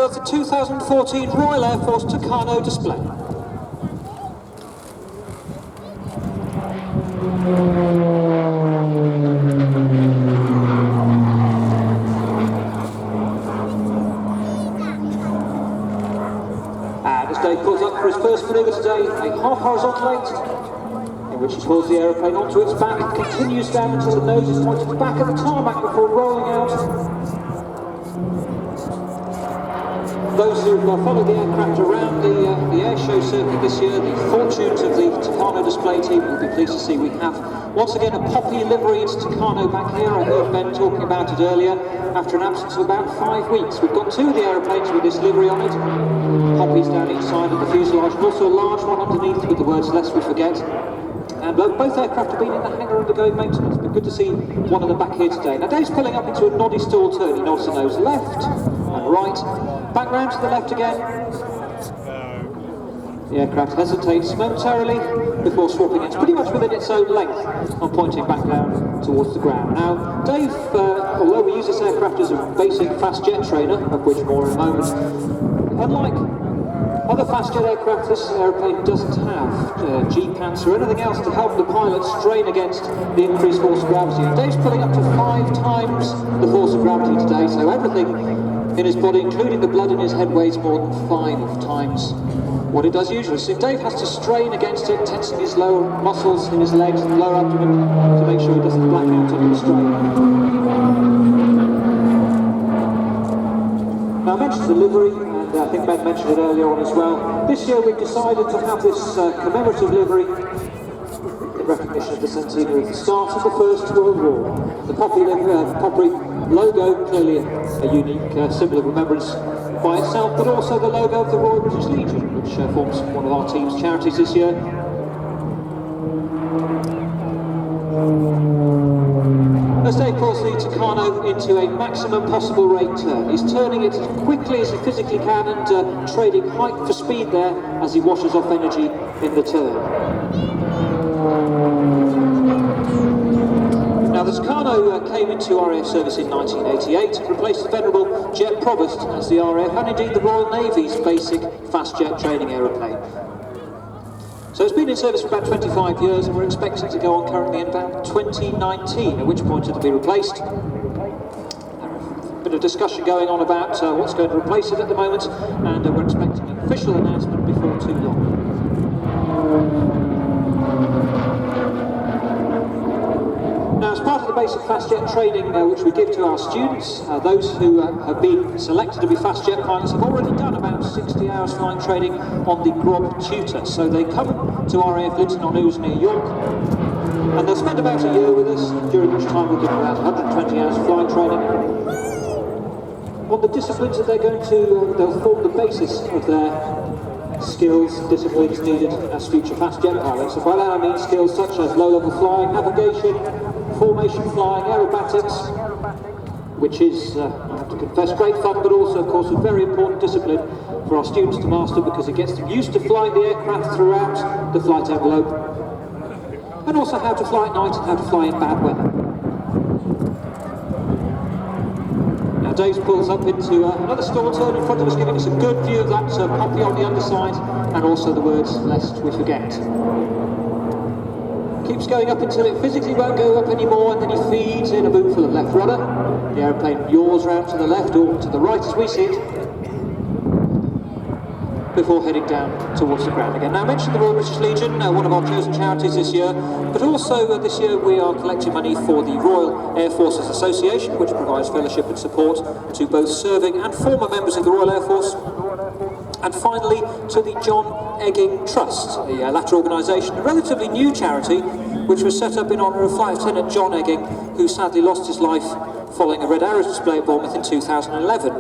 of the 2014 Royal Air Force Tucano display. And as Dave pulls up for his first manoeuvre today, a half horizontal eight, in which he pulls the aeroplane onto its back and continues down until the nose is pointed back at the tarmac before rolling out. Those who followed the aircraft around the air show circuit this year, the fortunes of the Tucano display team, will be pleased to see we have once again a poppy livery. It's Tucano back here. I heard Ben talking about it earlier. After an absence of about 5 weeks, we've got two of the aeroplanes with this livery on it. Poppies down each side of the fuselage, and also a large one underneath with the words "Lest We Forget." And both aircraft have been in the hangar undergoing maintenance, but good to see one of them back here today. Now Dave's pulling up into a noddy stall turn. He nods the nose left and right. Back round to the left again. The aircraft hesitates momentarily before swapping. It's pretty much within its own length on pointing back down towards the ground. Now, Dave, although we use this aircraft as a basic fast jet trainer, of which more in a moment, unlike other fast jet aircraft, this aeroplane doesn't have G-pants or anything else to help the pilot strain against the increased force of gravity. And Dave's pulling up to 5 times the force of gravity today, so everything in his body, including the blood in his head, weighs more than 5 times what it does usually. So Dave has to strain against it, tensing his lower muscles in his legs and lower abdomen to make sure he doesn't black out under the strain. Now I mentioned the livery, and I think Ben mentioned it earlier on as well. This year we've decided to have this commemorative livery in recognition of the centenary of the start of the First World War. The poppy logo, clearly a unique symbol of remembrance by itself, but also the logo of the Royal British Legion, which forms one of our team's charities this year. As Dave pulls the Tucano into a maximum possible rate turn, he's turning it as quickly as he physically can and trading height for speed there as he washes off energy in the turn. Now the Tucano came into RAF service in 1988 and replaced the venerable Jet Provost as the RAF and indeed the Royal Navy's basic fast jet training aeroplane. So it's been in service for about 25 years and we're expecting to go on currently in about 2019, at which point it'll be replaced. A bit of discussion going on about what's going to replace it at the moment, and we're expecting an official announcement before too long. Now, as part of the basic fast jet training which we give to our students, those who have been selected to be fast jet pilots have already done about 60 hours flying training on the Grob Tutor. So they come to RAF Linton on Ouse near York, and they'll spend about a year with us, during which time we'll give them about 120 hours of flying training on the disciplines that they're going to, they'll form the basis of their skills, disciplines needed as future fast jet pilots. And by that I mean skills such as low-level flying, navigation, formation flying, aerobatics, which is, I have to confess, great fun, but also, of course, a very important discipline for our students to master because it gets them used to flying the aircraft throughout the flight envelope, and also how to fly at night and how to fly in bad weather. Now Dave pulls up into another stall turn in front of us, giving us a good view of that poppy on the underside, and also the words "Lest We Forget." Keeps going up until it physically won't go up anymore, and then he feeds in a bootful of left rudder. The aeroplane yaws round to the left or to the right as we see it, before heading down towards the ground again. Now I mentioned the Royal British Legion, one of our chosen charities this year, but also this year we are collecting money for the Royal Air Forces Association, which provides fellowship and support to both serving and former members of the Royal Air Force. And finally, to the John Egging Trust, the latter organisation, a relatively new charity which was set up in honour of Flight Lieutenant John Egging, who sadly lost his life following a Red Arrows display at Bournemouth in 2011.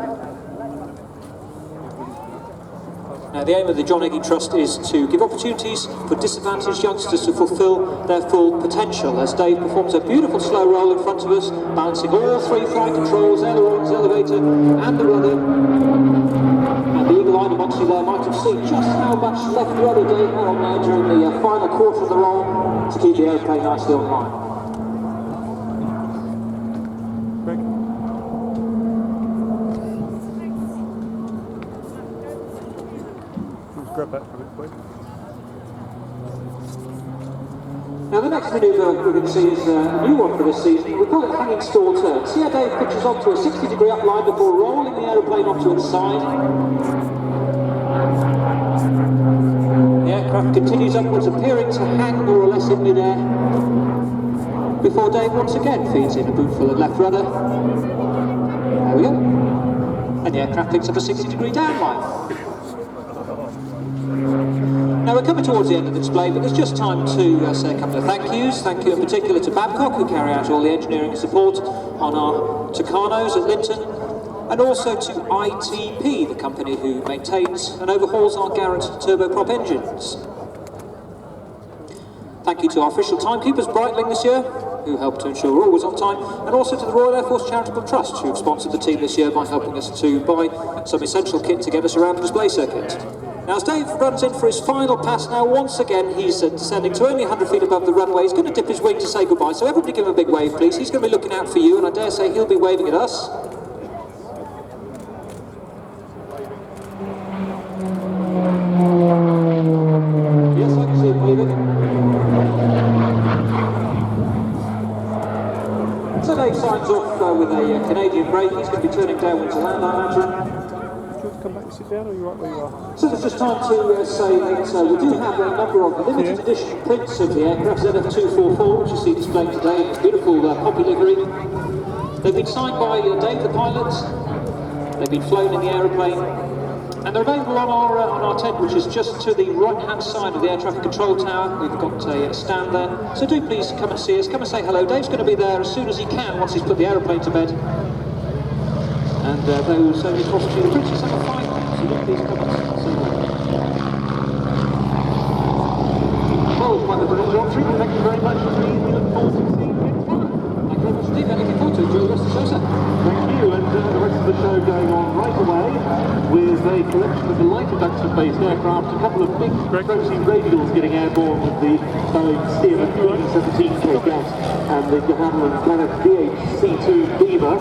Now, the aim of the John Egging Trust is to give opportunities for disadvantaged youngsters to fulfil their full potential, as Dave performs a beautiful slow roll in front of us, balancing all 3 flight controls, ailerons, elevator and the rudder. And the eagle-eyed amongst you there might have seen just how much left rudder Dave had on there during the final quarter of the roll to keep the airplane nicely on line. grab that from it, please. Now the next manoeuvre we're going to see is a new one for this season. We call it hanging stall turn. See how Dave pitches onto a 60-degree upline before rolling the aeroplane onto its side. The aircraft continues upwards, appearing to hang more or less in mid-air, before Dave once again feeds in a bootful of left rudder. There we go. And the aircraft picks up a 60-degree downline. Now we're coming towards the end of the display, but there's just time to say a couple of thank yous. Thank you in particular to Babcock, who carry out all the engineering and support on our Tucanos at Linton, and also to ITP, the company who maintains and overhauls our Garrett turboprop engines. Thank you to our official timekeepers, Breitling, this year, who helped to ensure we're always on time, and also to the Royal Air Force Charitable Trust, who have sponsored the team this year by helping us to buy some essential kit to get us around the display circuit. Now as Dave runs in for his final pass now, once again he's descending to only 100 feet above the runway. He's going to dip his wing to say goodbye, so everybody give him a big wave please. He's going to be looking out for you, and I dare say he'll be waving at us. Yes, I can see him waving. So Dave signs off with a Canadian brake. He's going to be turning downwind to land, I imagine. Come back and sit down, or are you right where you are? So there's just time to say that we do have a number of limited edition prints of the aircraft, ZF244, which you see displayed today. It's beautiful poppy livery. They've been signed by Dave, the pilot. They've been flown in the aeroplane, and they're available on our tent, which is just to the right-hand side of the air traffic control tower. We've got a stand there, so do please come and see us. Come and say hello. Dave's going to be there as soon as he can once he's put the aeroplane to bed. And they will certainly cost you the British summer 5 pounds, so do please come and say hello. Well, it's quite the brilliant job, Thank you very much indeed. We look forward to seeing you next time. Thank you very much indeed, and looking forward to enjoy the rest of the show, sir. Thank you, and the rest of the show going on right away with a collection of the lighter Duxford-based aircraft, a couple of big Rosie radials getting airborne with the steerman 13Sep14 gas and the de Havilland kind of DHC2 Beaver.